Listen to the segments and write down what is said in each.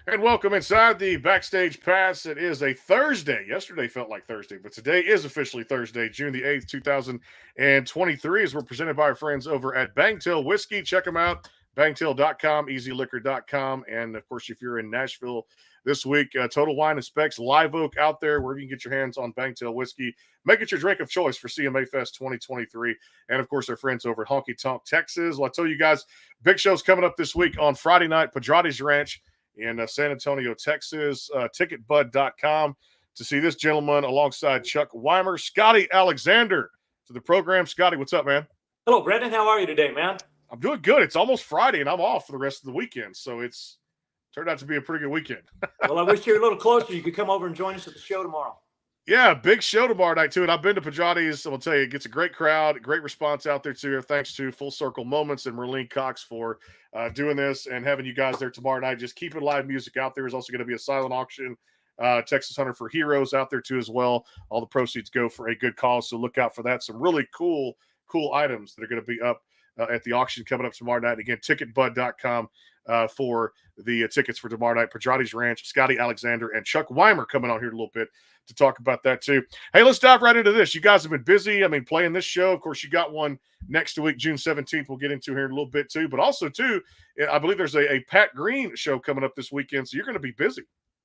And welcome inside the Backstage Pass. It is a Thursday. Yesterday felt like Thursday, but today is officially Thursday, June the 8th, 2023, as we're presented by our friends over at Bangtail Whiskey. Check them out, bangtail.com, easyliquor.com. And, of course, if you're in Nashville this week, Total Wine and Specs, Live Oak out there, where you can get your hands on Bangtail Whiskey. Make it your drink of choice for CMA Fest 2023. And, of course, our friends over at Honky Tonk Texas. Well, I tell you guys, big show's coming up this week on Friday night, Padrati's Ranch in San Antonio, Texas. Ticketbud.com to see this gentleman alongside Chuck Weimer, Scotty Alexander to the program. Scotty, what's up, man? Hello, Brendan. How are you today, man? I'm doing good. It's almost Friday, and I'm off for the rest of the weekend, so it's turned out to be a pretty good weekend. Well, I wish you were a little closer. You could come over and join us at the show tomorrow. Yeah, big show tomorrow night, too. And I've been to Padrati's. I'll tell you, it gets a great crowd, great response out there, too. Thanks to Full Circle Moments and Merlene Cox for doing this and having you guys there tomorrow night. Just keeping live music out there. There's also going to be a silent auction, Texas Hunter for Heroes out there, too, as well. All the proceeds go for a good cause, so look out for that. Some really cool items that are going to be up at the auction coming up tomorrow night. Again, ticketbud.com for the tickets for tomorrow night. Padrati's Ranch, Scotty Alexander, and Chuck Weimer coming on here in a little bit to talk about that too. Hey, let's dive right into this. You guys have been busy. I mean, playing this show. Of course, you got one next week, June 17th. We'll get into here in a little bit too. But also too, I believe there's a Pat Green show coming up this weekend, so you're going to be busy.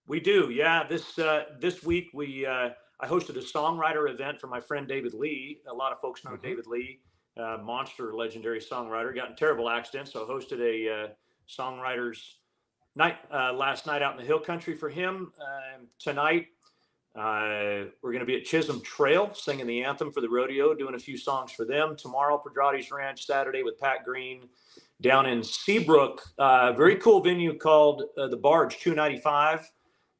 We do, yeah. This week I hosted a songwriter event for my friend David Lee. A lot of folks know David Lee, monster, legendary songwriter. Got in a terrible accident, so I hosted a songwriters night last night out in the hill country for him. Tonight we're going to be at Chisholm Trail singing the anthem for the rodeo, doing a few songs for them. Tomorrow, Padrati's Ranch, Saturday with Pat Green down in Seabrook. Very cool venue called the Barge 295.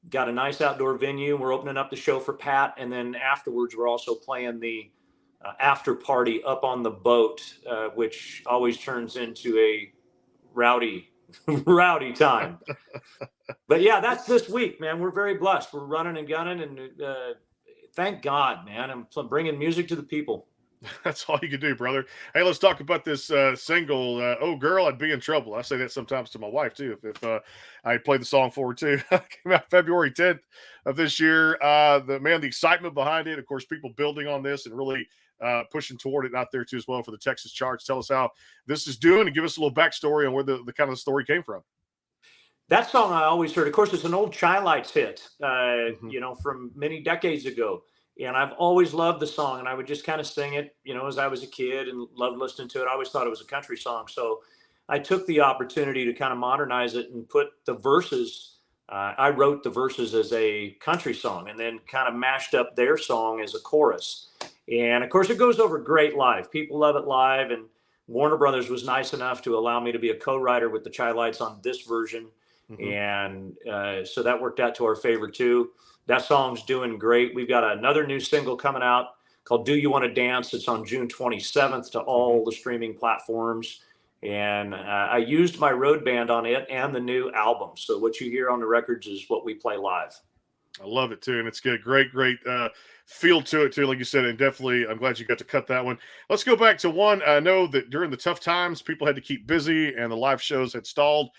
Got a nice outdoor venue. We're opening up the show for Pat, and then afterwards we're also playing the after party up on the boat, which always turns into a rowdy time. But yeah, that's this week, man. We're very blessed. We're running and gunning, and thank God, man. I'm bringing music to the people. That's all you can do, brother. Hey, let's talk about this single, Oh Girl, I'd Be in Trouble. I say that sometimes to my wife, too, if I play the song for her, too. Came out February 10th of this year. The excitement behind it, of course, people building on this and really pushing toward it out there, too, as well for the Texas charts. Tell us how this is doing and give us a little backstory on where the kind of the story came from. That song I always heard, of course, it's an old Chi-Lites hit, from many decades ago. And I've always loved the song, and I would just kind of sing it, as I was a kid and loved listening to it. I always thought it was a country song. So I took the opportunity to kind of modernize it and put the verses. I wrote the verses as a country song and then kind of mashed up their song as a chorus. And of course, it goes over great live. People love it live. And Warner Brothers was nice enough to allow me to be a co-writer with the Chi-Lites on this version. And so that worked out to our favor too. That song's doing great. We've got another new single coming out called Do You Want to Dance? It's on June 27th to all the streaming platforms. And I used my road band on it and the new album. So what you hear on the records is what we play live. I love it too. And it's got a great feel to it too, like you said. And definitely, I'm glad you got to cut that one. Let's go back to one. I know that during the tough times, people had to keep busy and the live shows had stalled.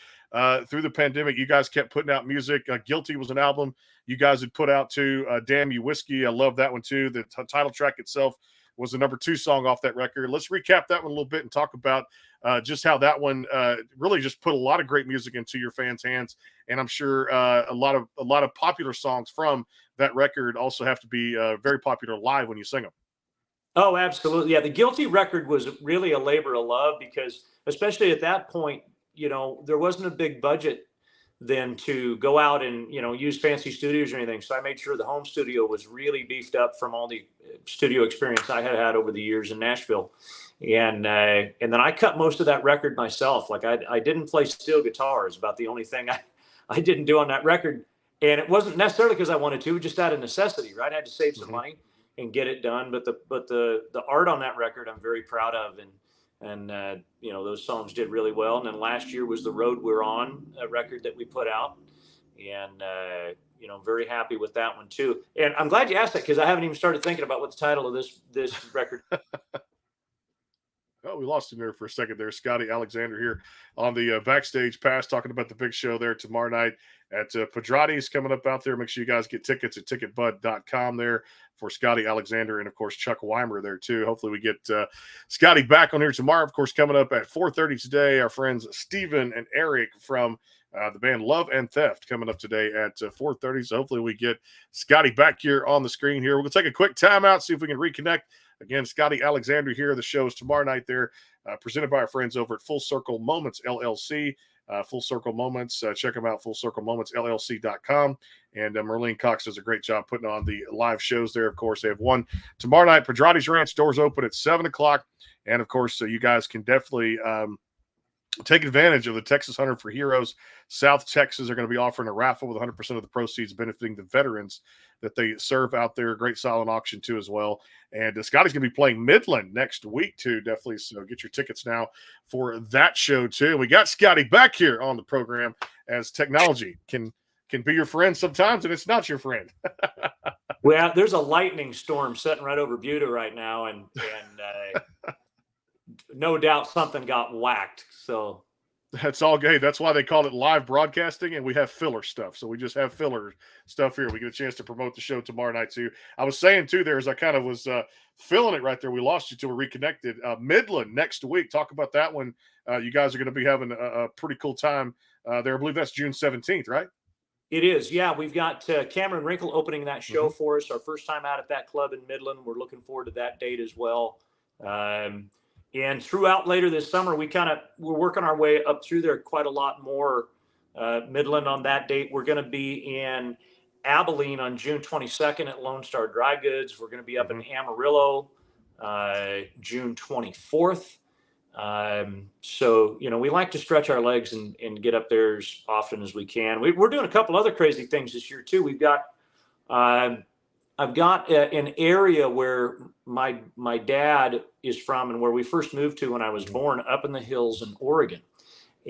Through the pandemic, you guys kept putting out music. Guilty was an album you guys had put out too. Damn You Whiskey, I love that one too. The title track itself was the number 2 song off that record. Let's recap that one a little bit and talk about just how that one really just put a lot of great music into your fans' hands. And I'm sure a lot of popular songs from that record also have to be very popular live when you sing them. Oh, absolutely. Yeah, the Guilty record was really a labor of love because, especially at that point, there wasn't a big budget then to go out and, use fancy studios or anything. So I made sure the home studio was really beefed up from all the studio experience I had over the years in Nashville. And then I cut most of that record myself. Like I didn't play steel guitar is about the only thing I didn't do on that record. And it wasn't necessarily because I wanted to, just out of necessity, right? I had to save some money and get it done. But the art on that record, I'm very proud of. And those songs did really well. And then last year was The Road We're On, a record that we put out. And, very happy with that one too. And I'm glad you asked that because I haven't even started thinking about what the title of this record Oh, we lost him there for a second there. Scotty Alexander here on the Backstage Pass, talking about the big show there tomorrow night at Pedrati's coming up out there. Make sure you guys get tickets at ticketbud.com there for Scotty Alexander and, of course, Chuck Weimer there, too. Hopefully we get Scotty back on here tomorrow. Of course, coming up at 4:30 today, our friends Steven and Eric from the band Love and Theft coming up today at 4:30. So hopefully we get Scotty back here on the screen here. We're going to take a quick timeout, see if we can reconnect. Again, Scotty Alexander here. The show is tomorrow night there, presented by our friends over at Full Circle Moments, LLC. Full Circle Moments. Check them out, fullcirclemomentsllc.com. And Merlene Cox does a great job putting on the live shows there. Of course, they have one tomorrow night, Pedrati's Ranch, doors open at 7 o'clock. And, of course, you guys can definitely take advantage of the Texas 100 for Heroes. South Texas are going to be offering a raffle with 100% of the proceeds benefiting the veterans that they serve out there. Great silent auction, too, as well. And Scotty's going to be playing Midland next week, too, definitely. So get your tickets now for that show, too. We got Scotty back here on the program, as technology can be your friend sometimes, and it's not your friend. Well, there's a lightning storm setting right over Buda right now, and no doubt something got whacked. So that's all good. That's why they call it live broadcasting, and we have filler stuff. So we just have filler stuff here. We get a chance to promote the show tomorrow night, too. I was saying, too, there as I kind of was filling it right there. We lost you till we reconnected. Midland next week. Talk about that one. You guys are going to be having a pretty cool time there. I believe that's June 17th, right? It is. Yeah, we've got Cameron Wrinkle opening that show for us. Our first time out at that club in Midland. We're looking forward to that date as well. And throughout later this summer, we're working our way up through there quite a lot more. Midland on that date. We're going to be in Abilene on June 22nd at Lone Star Dry Goods. We're going to be up in Amarillo June 24th. So, we like to stretch our legs and get up there as often as we can. We're doing a couple other crazy things this year, too. We've got I've got an area where my dad is from and where we first moved to when I was born, up in the hills in Oregon.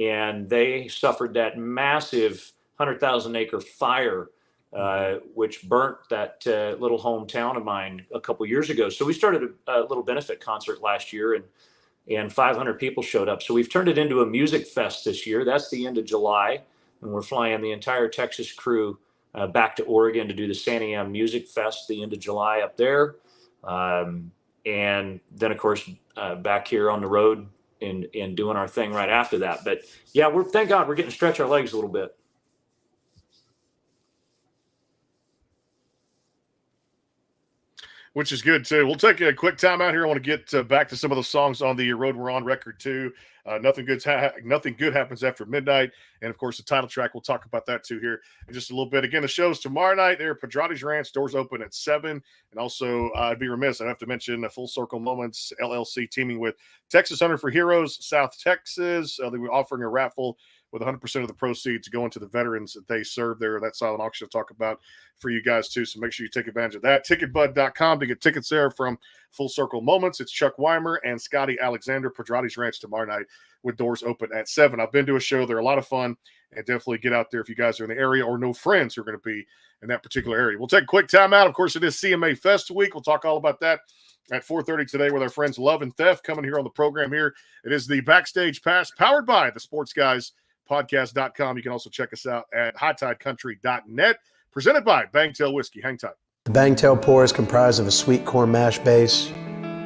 And they suffered that massive 100,000 acre fire, which burnt that little hometown of mine a couple years ago. So we started a little benefit concert last year, and 500 people showed up. So we've turned it into a music fest this year. That's the end of July. And we're flying the entire Texas crew back to Oregon to do the Santa Ana Music Fest the end of July up there. And then, of course, back here on the road and doing our thing right after that. But, yeah, thank God we're getting to stretch our legs a little bit. Which is good, too. We'll take a quick time out here. I want to get back to some of the songs on the Road We're On record, too. Nothing good happens after midnight. And, of course, the title track, we'll talk about that, too, here in just a little bit. Again, the show's tomorrow night there at Pedrati's Ranch. Doors open at 7. And also, I'd be remiss, I have to mention Full Circle Moments, LLC, teaming with Texas 100 for Heroes, South Texas. They were offering a raffle with 100% of the proceeds going to the veterans that they serve there. That silent auction to talk about for you guys, too. So make sure you take advantage of that. Ticketbud.com to get tickets there from Full Circle Moments. It's Chuck Weimer and Scotty Alexander, Pedrati's Ranch tomorrow night with doors open at 7. I've been to a show. They're a lot of fun. And definitely get out there if you guys are in the area or know friends who are going to be in that particular area. We'll take a quick time out. Of course, it is CMA Fest week. We'll talk all about that at 4:30 today with our friends Love and Theft coming here on the program here. It is the Backstage Pass powered by the Sports Guys podcast.com. You can also check us out at hightidecountry.net. Presented by Bangtail Whiskey. Hang tight. The Bangtail pour is comprised of a sweet corn mash base.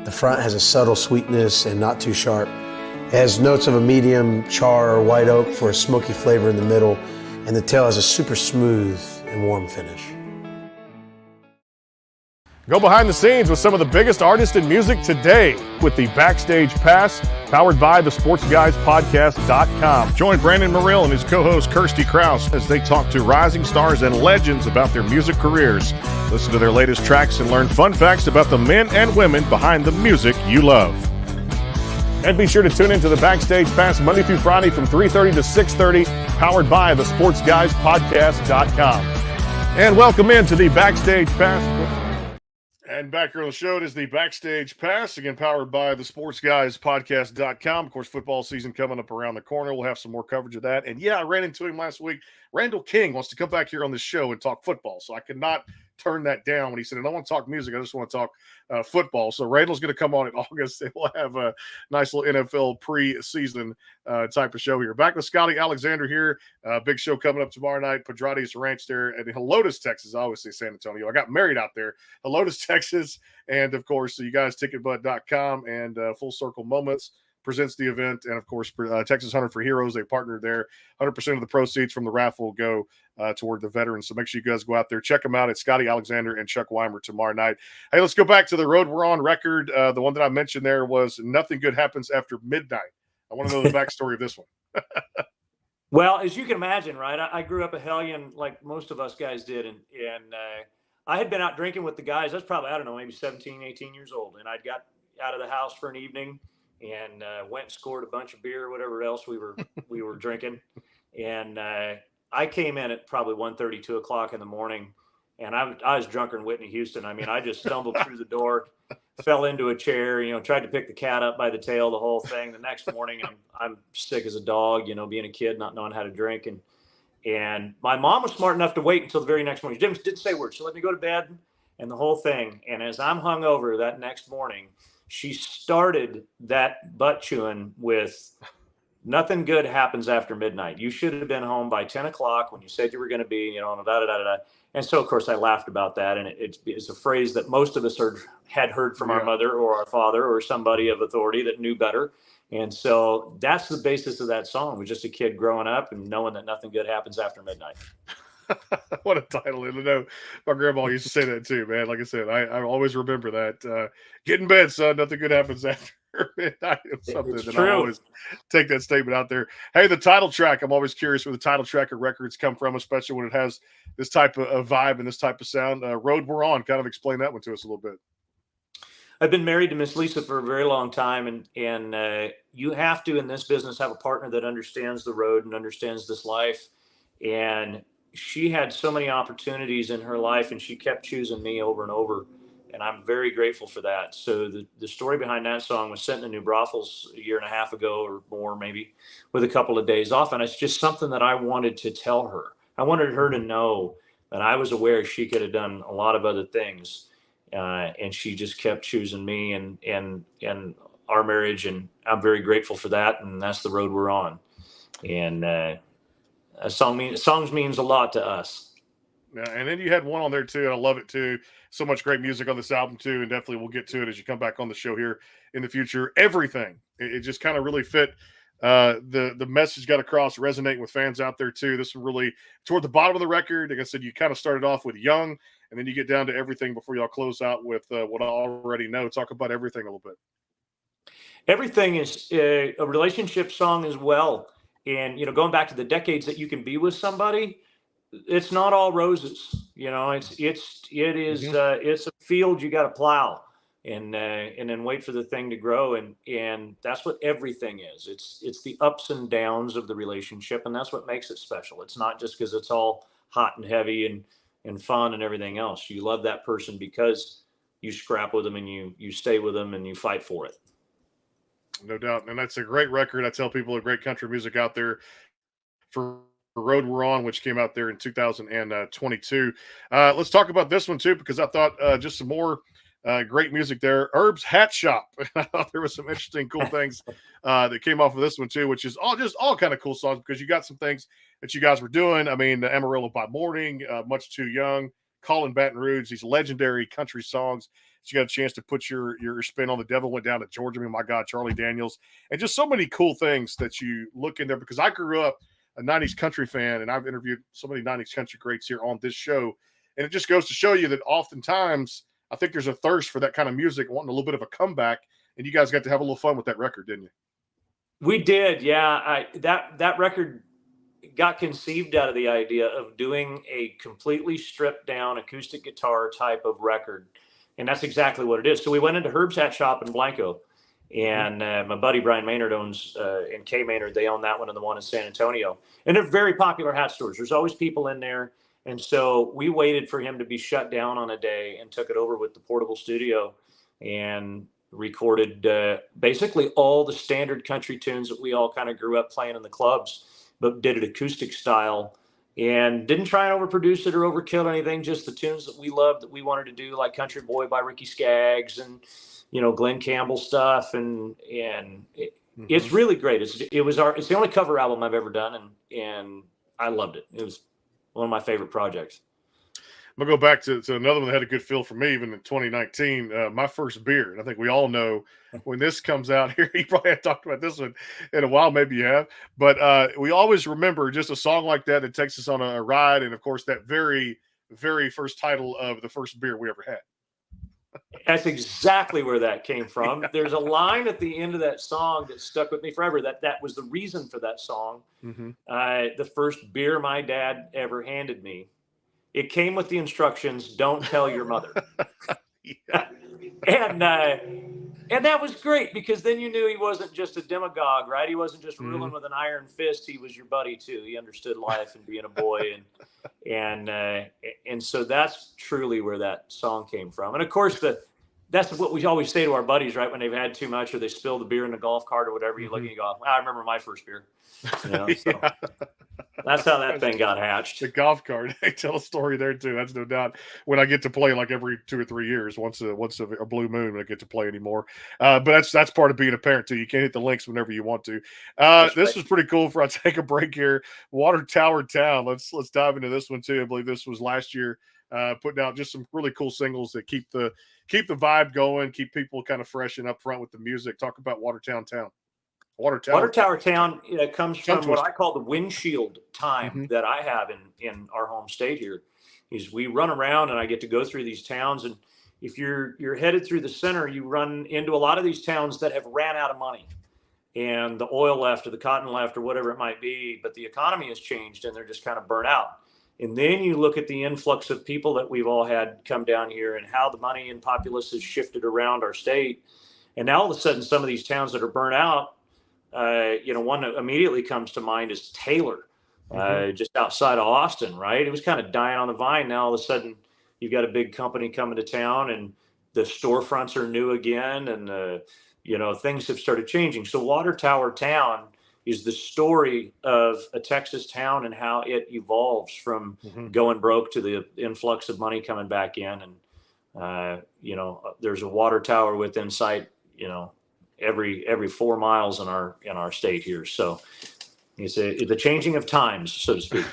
The front has a subtle sweetness and not too sharp. It has notes of a medium char or white oak for a smoky flavor in the middle, and the tail has a super smooth and warm finish. Go behind the scenes with some of the biggest artists in music today with the Backstage Pass, powered by the SportsGuysPodcast.com. Join Brandon Morrill and his co-host Kirsty Krause as they talk to rising stars and legends about their music careers. Listen to their latest tracks and learn fun facts about the men and women behind the music you love. And be sure to tune into the Backstage Pass Monday through Friday from 3:30 to 6:30, powered by the SportsGuysPodcast.com. And welcome into the Backstage Pass. And back here on the show, it is the Backstage Pass, again, powered by the SportsGuysPodcast.com. Of course, football season coming up around the corner. We'll have some more coverage of that. And, yeah, I ran into him last week. Randall King wants to come back here on this show and talk football, so I could not turned that down when he said, I don't want to talk music. I just want to talk football. So Randall's going to come on in August, and we'll have a nice little NFL preseason type of show here. Back with Scotty Alexander here. Big show coming up tomorrow night. Pedrati's Ranch there at Helotes, Texas. I always say San Antonio. I got married out there. Helotes, Texas. And, of course, you guys, ticketbud.com and Full Circle Moments presents the event. And, of course, Texas Hunter for Heroes, they partnered there. 100% of the proceeds from the raffle will go toward the veterans. So make sure you guys go out there. Check them out. It's Scotty Alexander and Chuck Weimer tomorrow night. Hey, let's go back to the Road We're On record. The one that I mentioned there was Nothing Good Happens After Midnight. I want to know the backstory of this one. Well, as you can imagine, right, I grew up a hellion like most of us guys did. And I had been out drinking with the guys. I was probably, I don't know, maybe 17, 18 years old. And I'd got out of the house for an evening and went and scored a bunch of beer, whatever else we were drinking. And I came in at probably 1:30, 2 o'clock in the morning, and I was drunker than Whitney Houston. I mean, I just stumbled through the door, fell into a chair, tried to pick the cat up by the tail, the whole thing. The next morning, I'm sick as a dog, being a kid, not knowing how to drink. And my mom was smart enough to wait until the very next morning. She didn't say a word. She let me go to bed and the whole thing. And as I'm hungover that next morning, she started that butt chewing with Nothing Good Happens After Midnight. You should have been home by 10 o'clock when you said you were going to be, da-da-da-da-da. And so, of course, I laughed about that. And it's a phrase that most of us had heard from our mother or our father or somebody of authority that knew better. And so that's the basis of that song, was just a kid growing up and knowing that nothing good happens after midnight. What a title. And I know my grandma used to say that too, man. Like I said, I always remember that. Get in bed, son. Nothing good happens after midnight. It's something it's that true. I always take that statement out there. Hey, the title track, I'm always curious where the title track of records come from, especially when it has this type of vibe and this type of sound. Road We're On, kind of explain that one to us a little bit. I've been married to Miss Lisa for a very long time, and you have to, in this business, have a partner that understands the road and understands this life. And she had so many opportunities in her life, and she kept choosing me over and over. And I'm very grateful for that. So the story behind that song was sent to New Braunfels a year and a half ago or more, maybe, with a couple of days off. And it's just something that I wanted to tell her. I wanted her to know that I was aware she could have done a lot of other things. And she just kept choosing me and our marriage. And I'm very grateful for that. And that's the road we're on. And songs means a lot to us. Yeah, and then you had one on there too, and I love it too. So much great music on this album too, and definitely we'll get to it as you come back on the show here in the future. Everything, it just kind of really fit. The message got across, resonating with fans out there too. This was really toward the bottom of the record. Like I said, you kind of started off with Young, and then you get down to Everything before y'all close out with what I already know. Talk about Everything a little bit. Everything is a relationship song as well, and going back to the decades that you can be with somebody. It's not all roses, it's a field you got to plow and then wait for the thing to grow. And that's what everything is. It's the ups and downs of the relationship. And that's what makes it special. It's not just because it's all hot and heavy and fun and everything else. You love that person because you scrap with them and you stay with them and you fight for it. No doubt. And that's a great record. I tell people, a great country music out there for Road We're On, which came out there in 2022. Let's talk about this one too, because I thought just some more great music there. Herb's Hat Shop. I thought there was some interesting, cool things that came off of this one too, which is all kind of cool songs, because you got some things that you guys were doing. I mean, Amarillo by Morning, Much Too Young, Callin' Baton Rouge, these legendary country songs that you got a chance to put your spin on. The Devil Went Down to Georgia. I mean, my God, Charlie Daniels, and just so many cool things that you look in there, because I grew up a 90s country fan, and I've interviewed so many 90s country greats here on this show. And it just goes to show you that oftentimes I think there's a thirst for that kind of music, wanting a little bit of a comeback. And you guys got to have a little fun with that record, didn't you? We did. Yeah. That record got conceived out of the idea of doing a completely stripped down acoustic guitar type of record. And that's exactly what it is. So we went into Herb's Hat Shop in Blanco. And my buddy Brian Maynard owns, and Kay Maynard, they own that one and the one in San Antonio. And they're very popular hat stores. There's always people in there. And so we waited for him to be shut down on a day and took it over with the portable studio and recorded basically all the standard country tunes that we all kind of grew up playing in the clubs, but did it acoustic style and didn't try and overproduce it or overkill anything. Just the tunes that we loved that we wanted to do, like Country Boy by Ricky Skaggs and, Glenn Campbell stuff. And it's really great. It's the only cover album I've ever done. And I loved it. It was one of my favorite projects. I'm going to go back to another one that had a good feel for me, even in 2019, My First Beer. And I think we all know when this comes out here, you probably haven't talked about this one in a while, maybe you have. But we always remember just a song like that takes us on a ride. And, of course, that very, very first title of the first beer we ever had. That's exactly where that came from. There's a line at the end of that song that stuck with me forever. That was the reason for that song. The first beer my dad ever handed me. It came with the instructions, don't tell your mother. And that was great, because then you knew he wasn't just a demagogue, right? He wasn't just ruling with an iron fist. He was your buddy too. He understood life and being a boy. And so that's truly where that song came from. And of course, that's what we always say to our buddies, right? When they've had too much or they spill the beer in the golf cart or whatever, you look and you go, I remember my first beer. So that's how that thing got hatched. The golf cart. They tell a story there too. That's no doubt. When I get to play like every 2 or 3 years, once a blue moon, I get to play anymore. But that's part of being a parent too. You can't hit the links whenever you want to. This was pretty cool. For I take a break here. Water Tower Town. Let's dive into this one too. I believe this was last year. Putting out just some really cool singles that keep the vibe going, keep people kind of fresh and up front with the music. Talk about Water Tower Town comes from what I call the windshield time that I have in our home state here. Is we run around and I get to go through these towns, and if you're headed through the center, you run into a lot of these towns that have ran out of money and the oil left or the cotton left or whatever it might be, but the economy has changed and they're just kind of burnt out. And then you look at the influx of people that we've all had come down here and how the money and populace has shifted around our state. And now all of a sudden, some of these towns that are burnt out, one that immediately comes to mind is Taylor, just outside of Austin, right? It was kind of dying on the vine. Now all of a sudden you've got a big company coming to town and the storefronts are new again. And, things have started changing. So Water Tower Town is the story of a Texas town and how it evolves from going broke to the influx of money coming back in. And, there's a water tower within sight, every 4 miles in our state here. So it's the changing of times, so to speak.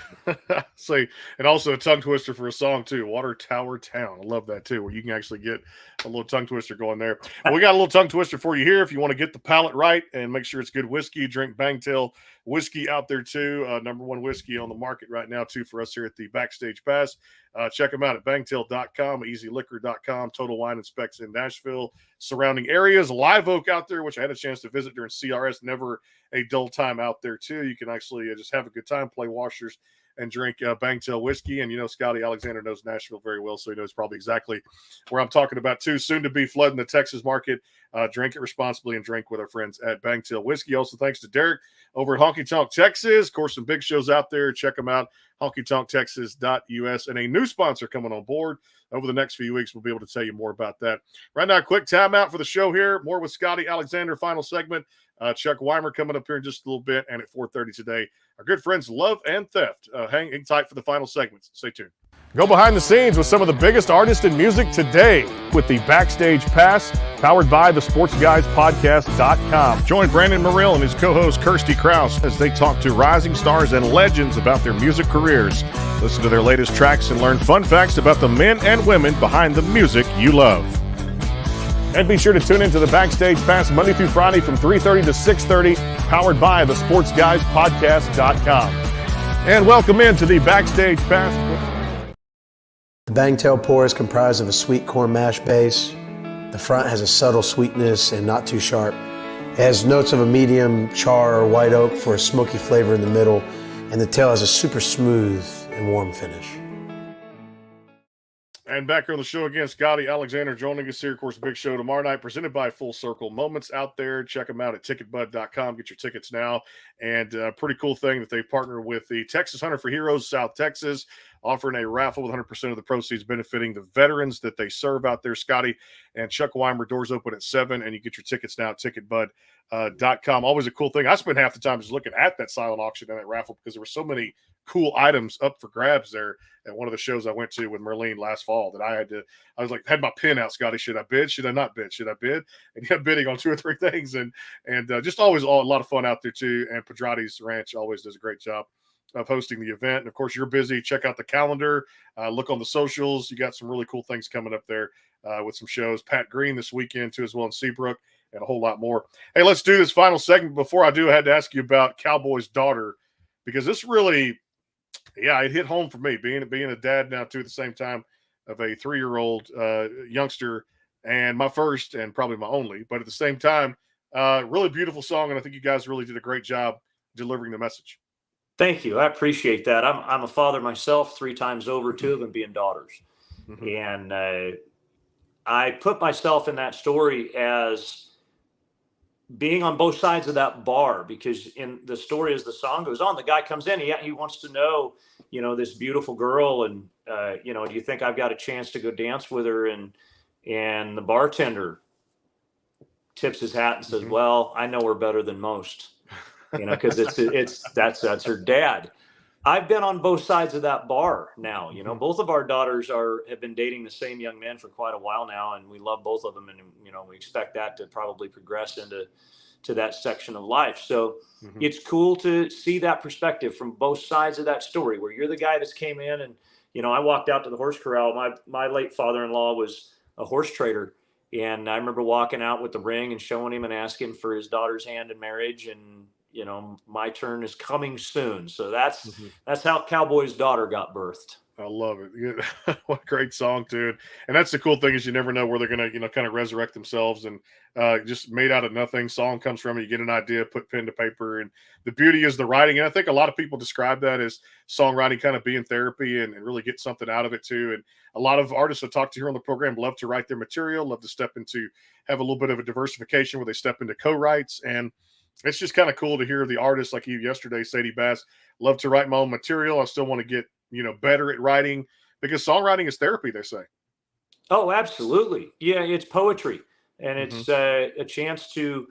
And also a tongue twister for a song too, Water Tower Town. I love that too, where you can actually get a little tongue twister going there. Well, we got a little tongue twister for you here. If you want to get the palate right and make sure it's good whiskey, drink Bangtail whiskey out there too. #1 whiskey on the market right now too for us here at the Backstage Pass. Check them out at bangtail.com, easyliquor.com, Total Wine and Specs in Nashville, surrounding areas, Live Oak out there, which I had a chance to visit during CRS. Never a dull time out there too. You can actually just have a good time, play washers, and drink Bangtail whiskey. And Scotty Alexander knows Nashville very well, so he knows probably exactly where I'm talking about too. Soon to be flooding the Texas market. Drink it responsibly and drink with our friends at Bangtail Whiskey. Also, thanks to Derek over at Honky Tonk Texas. Of course, some big shows out there. Check them out, honkytonktexas.us. And a new sponsor coming on board over the next few weeks. We'll be able to tell you more about that. Right now, quick timeout for the show here. More with Scotty Alexander, final segment. Chuck Weimer coming up here in just a little bit. And at 4:30 today, our good friends Love and Theft. Hang tight for the final segments. Stay tuned. Go behind the scenes with some of the biggest artists in music today with the Backstage Pass, powered by the SportsGuysPodcast.com. Join Brandon Morrill and his co-host Kirsty Krause as they talk to rising stars and legends about their music careers. Listen to their latest tracks and learn fun facts about the men and women behind the music you love. And be sure to tune into the Backstage Pass Monday through Friday from 3:30 to 6:30, powered by the SportsGuysPodcast.com. And welcome into the Backstage Pass. The Bangtail pour is comprised of a sweet corn mash base. The front has a subtle sweetness and not too sharp. It has notes of a medium char or white oak for a smoky flavor in the middle, and the tail has a super smooth and warm finish. And back here on the show again, Scotty Alexander joining us here. Of course, big show tomorrow night presented by Full Circle Moments out there. Check them out at ticketbud.com. Get your tickets now. And pretty cool thing that they partner with the Texas Hunter for Heroes, South Texas, offering a raffle with 100% of the proceeds benefiting the veterans that they serve out there. Scotty and Chuck Weimer, doors open at 7, and you get your tickets now at ticketbud.com. Always a cool thing. I spent half the time just looking at that silent auction and that raffle because there were so many cool items up for grabs there at one of the shows I went to with Merlene last fall that I was like, had my pen out, Scotty, should I bid? Should I not bid? Should I bid? And you have bidding on 2 or 3 things. And just always a lot of fun out there too. And Pedrati's Ranch always does a great job of hosting the event. And of course, you're busy. Check out the calendar, look on the socials. You got some really cool things coming up there with some shows. Pat Green this weekend too, as well in Seabrook, and a whole lot more. Hey, let's do this final segment. Before I do, I had to ask you about Cowboy's daughter, because this really, it hit home for me, being a dad now too at the same time of a 3-year-old youngster, and my first and probably my only, but at the same time, really beautiful song, and I think you guys really did a great job delivering the message. Thank you. I appreciate that. I'm a father myself, 3 times over, 2 of them being daughters. Mm-hmm. And I put myself in that story as being on both sides of that bar, because in the story, as the song goes on, the guy comes in, he wants to know, this beautiful girl, and do you think I've got a chance to go dance with her? And the bartender tips his hat and says, mm-hmm. Well, I know her better than most, because that's her dad. I've been on both sides of that bar now. Mm-hmm. Both of our daughters have been dating the same young man for quite a while now, and we love both of them, and we expect that to probably progress into that section of life. So mm-hmm. It's cool to see that perspective from both sides of that story, where you're the guy that's came in, and I walked out to the horse corral. My late father-in-law was a horse trader, and I remember walking out with the ring and showing him and asking for his daughter's hand in marriage, and my turn is coming soon. So that's how Cowboy's daughter got birthed. I love it. What a great song, dude. And that's the cool thing, is you never know where they're going to, kind of resurrect themselves, and just made out of nothing. Song comes from it. You get an idea, put pen to paper, and the beauty is the writing. And I think a lot of people describe that as songwriting kind of being therapy, and really get something out of it too. And a lot of artists I talk to here on the program love to write their material, love to step into, have a little bit of a diversification where they step into co-writes. And it's just kind of cool to hear the artists like you yesterday, Sadie Bass, love to write my own material. I still want to get, better at writing, because songwriting is therapy, they say. Oh, absolutely. Yeah, it's poetry, and it's a chance to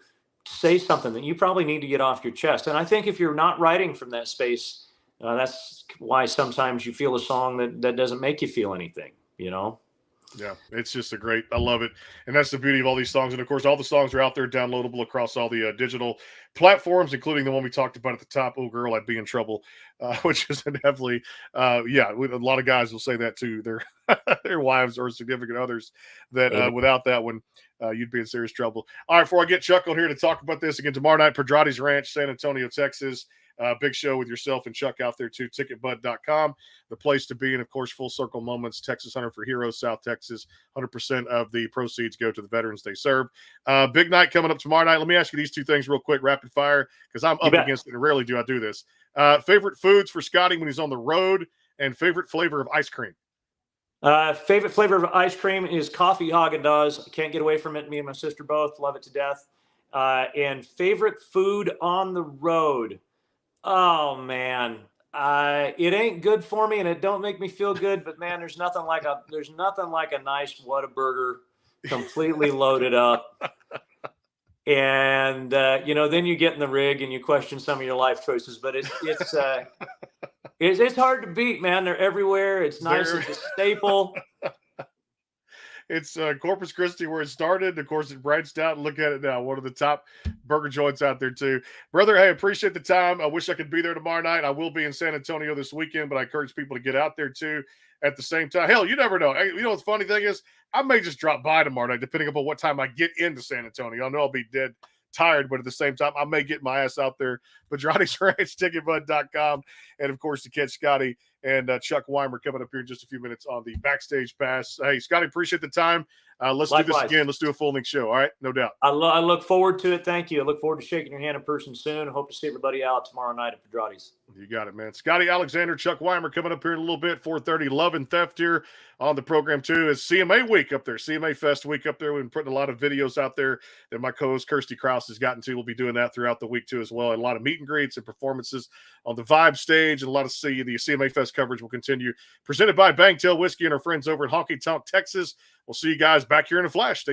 say something that you probably need to get off your chest. And I think if you're not writing from that space, that's why sometimes you feel a song that doesn't make you feel anything, Yeah, it's just I love it. And that's the beauty of all these songs. And of course, all the songs are out there downloadable across all the digital platforms, including the one we talked about at the top, Oh Girl, I'd Be in Trouble, which is definitely, a lot of guys will say that to their wives or significant others, that without that one, you'd be in serious trouble. All right, before I get Chuck on here to talk about this again, tomorrow night, Pedrati's Ranch, San Antonio, Texas. Big show with yourself and Chuck out there too. Ticketbud.com, the place to be. And of course, Full Circle Moments, Texas Hunter for Heroes, South Texas. 100% of the proceeds go to the veterans they serve. Big night coming up tomorrow night. Let me ask you these 2 things real quick, rapid fire, because I'm up against it, and rarely do I do this. Favorite foods for Scotty when he's on the road, and favorite flavor of ice cream? Favorite flavor of ice cream is coffee Haagen-Dazs. Can't get away from it. Me and my sister both love it to death. And favorite food on the road. Oh man, it ain't good for me, and it don't make me feel good. But man, there's nothing like a nice Whataburger, completely loaded up. And then you get in the rig and you question some of your life choices. But it's hard to beat, man. They're everywhere. It's nice. It's a staple. It's Corpus Christi where it started. Of course, it branched out, and look at it now. One of the top burger joints out there too. Brother, hey, appreciate the time. I wish I could be there tomorrow night. I will be in San Antonio this weekend, but I encourage people to get out there too at the same time. Hell, you never know. Hey, what the funny thing is? I may just drop by tomorrow night, depending upon what time I get into San Antonio. I know I'll be dead tired, but at the same time, I may get my ass out there. Pedrati's Ranch, Ticketbud.com, and of course, to catch Scotty and Chuck Weimer coming up here in just a few minutes on the Backstage Pass. Hey, Scotty, appreciate the time. Let's do this again. Let's do a full length show. All right, no doubt. I look forward to it. Thank you. I look forward to shaking your hand in person soon. I hope to see everybody out tomorrow night at Pedrati's. You got it, man. Scotty Alexander, Chuck Weimer coming up here in a little bit. 4:30, Love and Theft here on the program too. It's CMA week up there, CMA Fest week up there. We've been putting a lot of videos out there that my co-host Kirsty Krause has gotten to. We'll be doing that throughout the week too as well. And a lot of meet and greets and performances on the Vibe stage, and a lot of the CMA Fest coverage will continue. Presented by Bangtail Whiskey and our friends over at Honky Tonk, Texas. We'll see you guys back here in a flash.